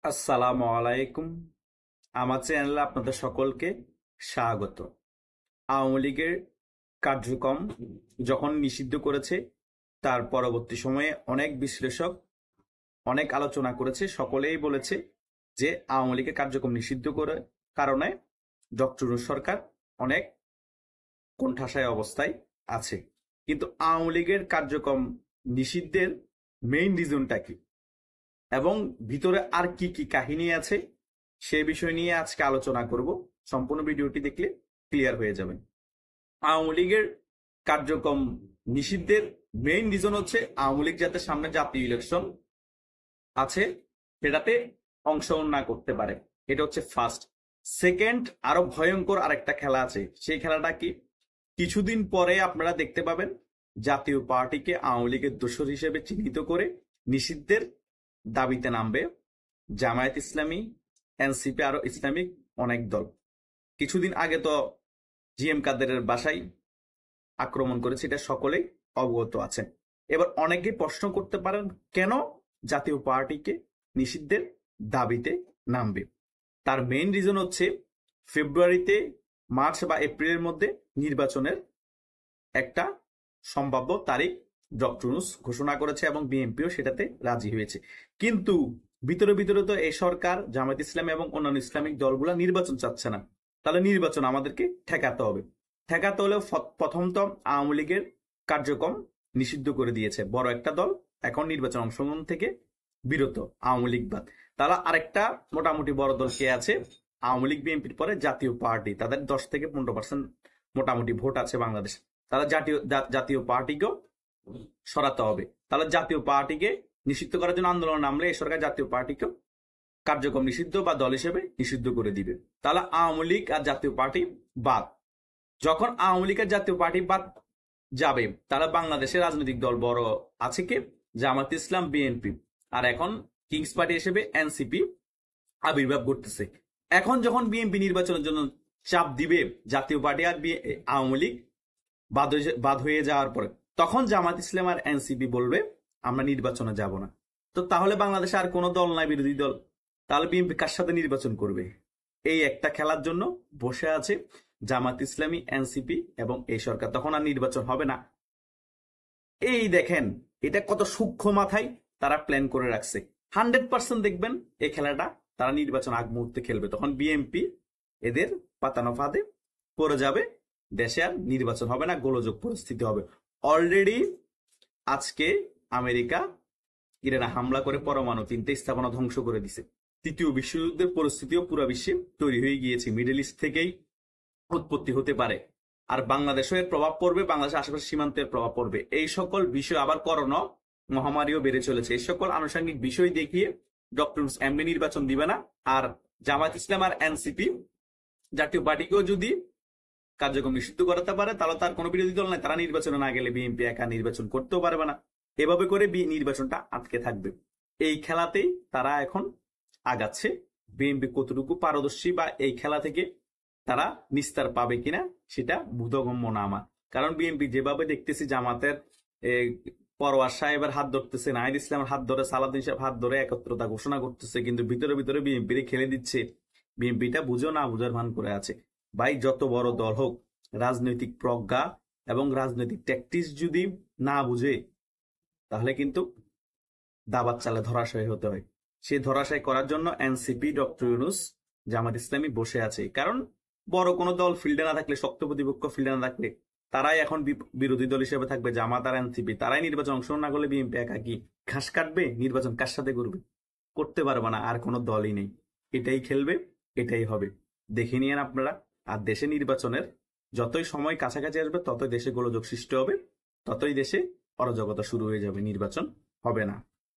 আসসালামু আলাইকুম। আমার চ্যানেলে আপনাদের সকলকে স্বাগত। আওয়ামী লীগের কার্যক্রম যখন নিষিদ্ধ করেছে তার পরবর্তী সময়ে অনেক বিশ্লেষক অনেক আলোচনা করেছে, সকলেই বলেছে যে আওয়ামী লীগের কার্যক্রম নিষিদ্ধ করে কারণে ডক্টর ইউনূস সরকার অনেক কোণঠাসায় অবস্থায় আছে। কিন্তু আওয়ামী লীগের কার্যক্রম নিষিদ্ধের মেইন রিজনটা কি এবং ভিতরে আর কি কি কাহিনী আছে সে বিষয় নিয়ে আজকে আলোচনা করব। সম্পূর্ণ ভিডিওটি দেখলে ক্লিয়ার হয়ে যাবে। আওয়ামী লীগের কার্যক্রম নিষিদ্ধের মেইন রিজন হচ্ছে আওয়ামী লীগ যাতে সামনে জাতীয় ইলেকশন আছে সেটাতে অংশগ্রহণ না করতে পারে, এটা হচ্ছে ফার্স্ট। সেকেন্ড, আরো ভয়ঙ্কর আরেকটা খেলা আছে। সেই খেলাটা কি? কিছুদিন পরে আপনারা দেখতে পাবেন জাতীয় পার্টিকে আওয়ামী লীগের দোসর হিসেবে চিহ্নিত করে নিষিদ্ধের দাবিতে নামবে জামায়াত ইসলামী, এনসিপি, আরো ইসলামিক অনেক দল। কিছুদিন আগে তো জিএম কাদেরের বাসায় আক্রমণ করেছে, এটা সকলেই অবগত আছেন। এবার অনেকে প্রশ্ন করতে পারেন কেন জাতীয় পার্টিকে নিষিদ্ধের দাবিতে নামবে। তার মেইন রিজন হচ্ছে ফেব্রুয়ারিতে, মার্চ বা এপ্রিলের মধ্যে নির্বাচনের একটা সম্ভাব্য তারিখ ডক্টর ইউনূস ঘোষণা করেছে এবং বিএনপিও সেটাতে রাজি হয়েছে। কিন্তু ভিতরে ভিতরে তো এই সরকার, জামায়াত ইসলামী এবং অন্যান্য ইসলামিক দলগুলা নির্বাচন চাচ্ছে না। তাহলে নির্বাচন আমাদেরকে ঠেকাতে হবে। ঠেকাতে হলে প্রথম তো আওয়ামী লীগের কার্যক্রম নিষিদ্ধ করে দিয়েছে বড় একটা দল, এখন নির্বাচন অংশগ্রহণ থেকে বিরত, আওয়ামী লীগ বাদ। তাহলে আরেকটা মোটামুটি বড় দল কে আছে? আওয়ামী লীগ বিএনপির পরে জাতীয় পার্টি, তাদের 10 থেকে 15% মোটামুটি ভোট আছে বাংলাদেশে। তাহলে জাতীয় পার্টিকেও সরাতে হবে। তাহলে জাতীয় পার্টিকে নিষিদ্ধ করার জন্য আন্দোলন নামলে এই সরকার জাতীয় পার্টিকেও কার্যক্রম নিষিদ্ধ বা দল হিসেবে নিষিদ্ধ করে দিবে। তাহলে আওয়ামী লীগ আর জাতীয় পার্টি বাদ। যখন আওয়ামী লীগ আর জাতীয় পার্টি বাদ যাবে, তাহলে বাংলাদেশের রাজনৈতিক দল বড় আছে কে? জামাত ইসলাম, বিএনপি, আর এখন কিংস পার্টি হিসেবে এনসিপি আবির্ভাব ঘটতেছে। এখন যখন বিএনপি নির্বাচনের জন্য চাপ দিবে জাতীয় পার্টি আর আওয়ামী লীগ বাদ হয়ে যাওয়ার পরে, তখন জামাত ইসলাম আর এনসিপি বলবে আমরা নির্বাচনে যাব না। তো তাহলে বাংলাদেশে আর কোনো দল নাই বিরোধী দল, তাহলে বিএনপি কার সাথে নির্বাচন করবে? এই একটা খেলার জন্য বসে আছে জামাত ইসলামী, এনসিপি এবং এই সরকার। তখন আর নির্বাচন হবে না। এই দেখেন, এটা কত সূক্ষ্ম মাথায় তারা প্ল্যান করে রাখছে। 100% দেখবেন এই খেলাটা তারা নির্বাচন আগ মুহূর্তে খেলবে, তখন বিএনপি এদের পাতানো ফাঁদে পড়ে যাবে, দেশে আর নির্বাচন হবে না, গোলযোগ পরিস্থিতি হবে। অলরেডি আজকে আমেরিকা ইরানে হামলা করে পরমাণু 3টে স্থাপনা ধ্বংস করে দিছে। তৃতীয় বিশ্বযুদ্ধের পরিস্থিতিও পুরো বিশ্বে তৈরি হয়ে গিয়েছে, মিডল ইস্ট থেকেই উৎপত্তি হতে পারে। আর বাংলাদেশেও এর প্রভাব পড়বে, বাংলাদেশের আশেপাশে সীমান্তের প্রভাব পড়বে। এই সকল বিষয়, আবার করোনা মহামারীও বেড়ে চলেছে। এই সকল আনুষঙ্গিক বিষয় দেখিয়ে ডক্টর এমনি নির্বাচন দিবে না। আর জামায়াত ইসলাম আর এনসিপি জাতীয় পার্টিকেও যদি কার্যক্রম নিষিদ্ধ করাতে পারে, তাহলে তার কোনো বিরোধী দল নাই, তারা নির্বাচনে না গেলে বিএনপি একা নির্বাচন করতেও পারবে না। এভাবে করে নির্বাচনটা আটকে থাকবে। এই খেলাতেই তারা এখন আগাচ্ছে। বিএনপি কতটুকু পারদর্শী বা এই খেলা থেকে তারা নিস্তার পাবে কিনা সেটা বোধগম্য না আমার। কারণ বিএনপি যেভাবে দেখতেছি, জামাতের পরওয়ার সাহেবের হাত ধরতেছে, নাহিদ ইসলামের হাত ধরে, সালাউদ্দিন সাহেব হাত ধরে একত্রতা ঘোষণা করতেছে, কিন্তু ভিতরে ভিতরে বিএনপির খেলে দিচ্ছে। বিএনপিটা বুঝো না বুঝার ভান করে আছে। ভাই, যত বড় দল হোক, রাজনৈতিক প্রজ্ঞা এবং রাজনৈতিক ট্যাকটিক্স যদি না বুঝে, তাহলে কিন্তু দাবাত চালে ধরাশায়ী হতে হয়। সেই ধরাশায়ী করার জন্য এনসিপি, ডক্টর ইউনূস, জামাত ইসলামী বসে আছে। কারণ বড় কোনো দল ফিল্ডে না থাকলে, শক্ত প্রতিপক্ষ ফিল্ডে না থাকলে, তারাই এখন বিরোধী দল হিসেবে থাকবে। জামাত আর এনসিপি তারাই নির্বাচন অংশগ্রহণ না করলে বিএনপি একা কি ঘাস কাটবে? নির্বাচন কার সাথে করবে? করতে পারবে না, আর কোনো দলই নেই। এটাই খেলবে, এটাই হবে, দেখে নিয়েন আপনারা। আর দেশে নির্বাচনের যতই সময় কাছাকাছি আসবে, ততই দেশে গোলযোগ সৃষ্টি হবে, ততই দেশে অরাজকতা শুরু হয়ে যাবে, নির্বাচন হবে না।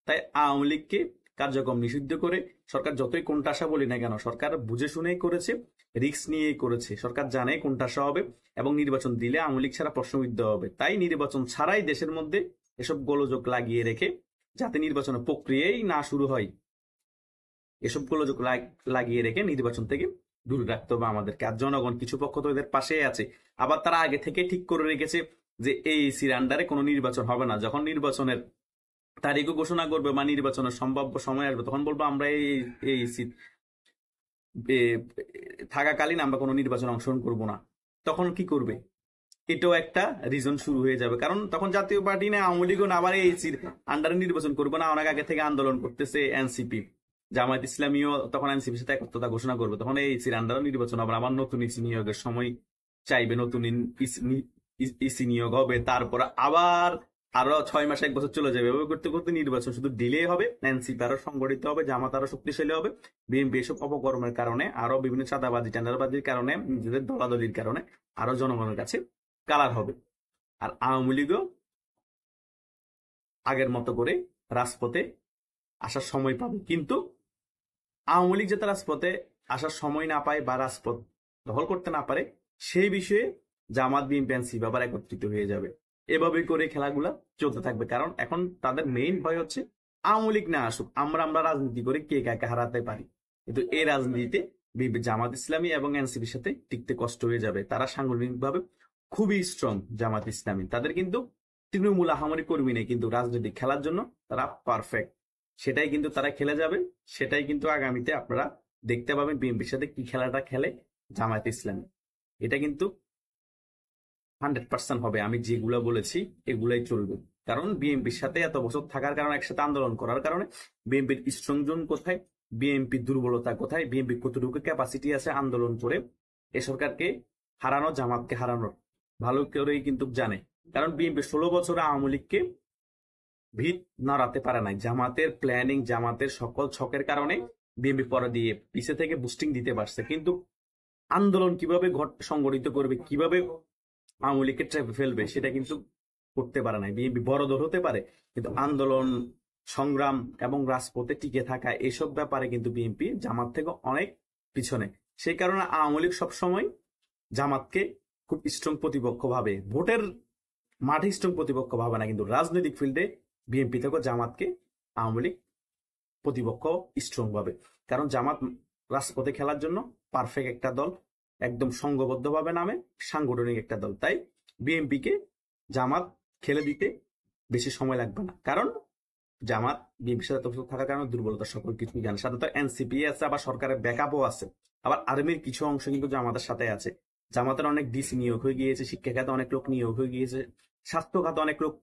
তাই আওয়ামী লীগকে কার্যক্রম নিষিদ্ধ করে সরকার যতই কোণঠাসা বলি না কেন, সরকার বুঝে শুনেই করেছে, রিস্ক নিয়েই করেছে। সরকার জানে কোণঠাসা হবে এবং নির্বাচন দিলে আওয়ামী লীগ ছাড়া প্রশ্নবিদ্ধ হবে। তাই নির্বাচন ছাড়াই দেশের মধ্যে এসব গোলযোগ লাগিয়ে রেখে, যাতে নির্বাচনের প্রক্রিয়াই না শুরু হয়, এসব গোলযোগ লাগিয়ে রেখে নির্বাচন থেকে দূরে রাখতে হবে আমাদেরকে। আর জনগণ কিছু পক্ষ তো এদের পাশেই আছে। আবার তারা আগে থেকে ঠিক করে রেখেছে যে এইসির আন্ডারে কোনো নির্বাচন হবে না। যখন নির্বাচনের তারিখও ঘোষণা করবে বা নির্বাচনের সম্ভাব্য সময় আসবে, তখন বলবো আমরা এই সিট থাকাকালীন আমরা কোনো নির্বাচনে অংশগ্রহণ করব না। তখন কি করবে? এটাও একটা রিজন শুরু হয়ে যাবে, কারণ তখন জাতীয় পার্টি না আওয়ামী লীগও না আবার এই আন্ডারে নির্বাচন করবে না। অনেক আগে থেকে আন্দোলন করতেছে এনসিপি, জামায়াত ইসলামীও তখন এনসিপির সাথে একত্রতা ঘোষণা করবে, তখন এই আন্ডারে নির্বাচন হবে, আবার নতুন ইসি নিয়োগের সময় চাইবে, নতুন ইসি নিয়োগ হবে, তারপর আবার আরো 6 মাস 1 বছর চলে যাবে। এভাবে করতে করতে নির্বাচন শুধু ডিলে হবে, এনসিপি আরো সংগঠিত হবে, জামাত আরো শক্তিশালী হবে, বিএনপি এসব অপকর্মের কারণে, আরো বিভিন্ন চাঁদাবাজি টেন্ডারবাজির কারণে, নিজেদের দলাদলির কারণে আরো জনগণের কাছে কালার হবে। আর আওয়ামী লীগও আগের মতো করে রাজপথে আসার সময় পাবে, কিন্তু আওয়ামী লীগ যাতে রাজপথে আসার সময় না পায় বা রাজপথ দখল করতে না পারে, সেই বিষয়ে জামাত বিএনপি এনসিপি আবার একত্রিত হয়ে যাবে। এভাবে করে খেলাগুলা চলতে থাকবে, কারণ এখন তাদের মেইন ভয় হচ্ছে আওয়ামী লীগ না আসুক, আমরা রাজনীতি করে কে কাকে হারাতে পারি। কিন্তু এই রাজনীতিতে জামাত ইসলামী এবং এনসিপির সাথে টিকতে কষ্ট হয়ে যাবে। তারা সাংগঠনিকভাবে খুবই স্ট্রং জামাত ইসলামী, তাদের কিন্তু তৃণমূল আহামরি কর্মী নেই, কিন্তু রাজনৈতিক খেলার জন্য তারা পারফেক্ট। সেটাই কিন্তু তারা খেলে যাবে, সেটাই কিন্তু আগামীতে আপনারা দেখতে পাবেন বিএনপির সাথে কি খেলাটা খেলে জামায়াত ইসলামী। এটা কিন্তু 100% হবে, আমি যেগুলো বলেছি এগুলাই চলবে। কারণ বিএনপির সাথে এত বছর থাকার কারণে, একসাথে আন্দোলন করার কারণে, বিএনপির স্ট্রং জোন কোথায়, বিএনপির দুর্বলতা কোথায়, বিএনপির কতটুকু ক্যাপাসিটি আছে আন্দোলন করে এ সরকারকে হারানো, জামাতকে হারানোর ভালো করেই কিন্তু জানে। কারণ বিএনপি 16 বছরে আওয়ামী লীগকে ভিত নাড়াতে পারে নাই। জামাতের প্ল্যানিং, জামাতের সকল ছকের কারণে বিএনপি পরে দিয়ে পিছে থেকে বুস্টিং দিতে পারছে, কিন্তু আন্দোলন কিভাবে সংগঠিত করবে, কিভাবে আওয়ামী লীগকে ট্র্যাপে ফেলবে, সেটা কিন্তু করতে পারে নাই। বিএনপি বড় দল হতে পারে, কিন্তু আন্দোলন, সংগ্রাম এবং রাজপথে টিকে থাকা এসব ব্যাপারে কিন্তু বিএনপি জামাত থেকে অনেক পিছনে। সেই কারণে আওয়ামী লীগ সবসময় জামাতকে খুব স্ট্রং প্রতিপক্ষ ভাবে, ভোটের মাঠে স্ট্রং প্রতিপক্ষ ভাবে না, কিন্তু রাজনৈতিক ফিল্ডে বিএনপি থেকে জামাতকে আওয়ামী লীগ প্রতিপক্ষ স্ট্রং ভাবে। কারণ জামাত রাজপথে খেলার জন্য পারফেক্ট একটা দল, একদম সংঘবদ্ধভাবে নামে, সাংগঠনিক একটা দল। তাই বিএনপিকে জামাত খেলে দিতে বেশি সময় লাগবে না, কারণ জামাত বিএনপির সাথে থাকার কারণে দুর্বলতা সকল কিছু জানে। সাথে তো এনসিপি আছে, আবার সরকারের ব্যাকআপও আছে, আবার আর্মির কিছু অংশ কিন্তু জামাতের সাথে আছে। জামাতের অনেক ডিসি নিয়োগ হয়ে গিয়েছে, শিক্ষা খাতে অনেক লোক নিয়োগ হয়ে গিয়েছে, স্বাস্থ্য খাতে অনেক লোক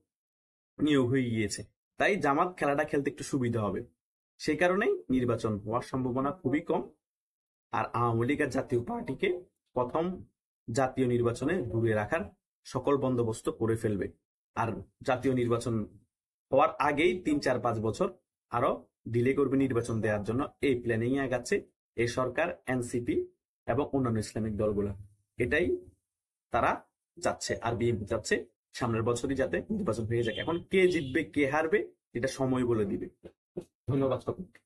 নিয়োগ হয়ে গিয়েছে। তাই জামাত খেলাটা খেলতে একটু সুবিধা হবে, সেই কারণেই নির্বাচন হওয়ার সম্ভাবনা খুবই কম। আর আওয়ামী লীগ আর জাতীয় পার্টিকে প্রথম জাতীয় নির্বাচনে দূরে রাখার সকল বন্দোবস্ত করে ফেলবে। আর জাতীয় নির্বাচন হওয়ার আগেই 3, 4, 5 বছর আরো ডিলে করবে নির্বাচন দেওয়ার জন্য, এই প্ল্যানিং এ আগাচ্ছে এই সরকার, এনসিপি এবং অন্যান্য ইসলামিক দলগুলো। এটাই তারা চাচ্ছে। আর বিএনপি চাচ্ছে সামনের বছরই যাতে নির্বাচন হয়ে যায়। এখন কে জিতবে কে হারবে এটা সময় বলে দিবে। ধন্যবাদ সকলকে।